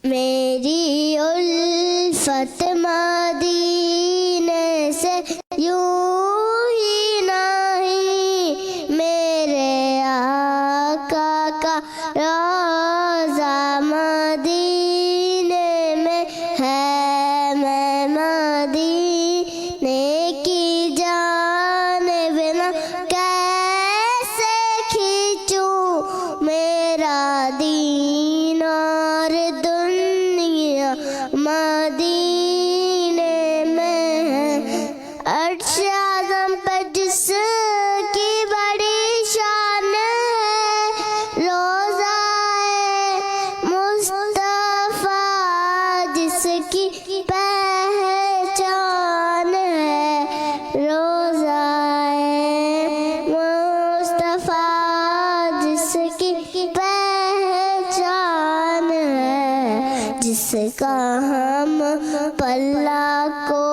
میری الفت مدینے سے یوں ہی نہیں، میرے آقا کا روضہ مدینے میں ہے، میں مدینے کی جانب نہ کیسے کھینچوں، میرا دین اور دنیا مدینے میں ہے، عرش اعظم پر جس کی بڑی شان ہے، روضہ مصطفیٰ جس کی پہچان ہے، روضہ مصطفیٰ جس کی پہچان ہے، جس کا ہم پلہ کو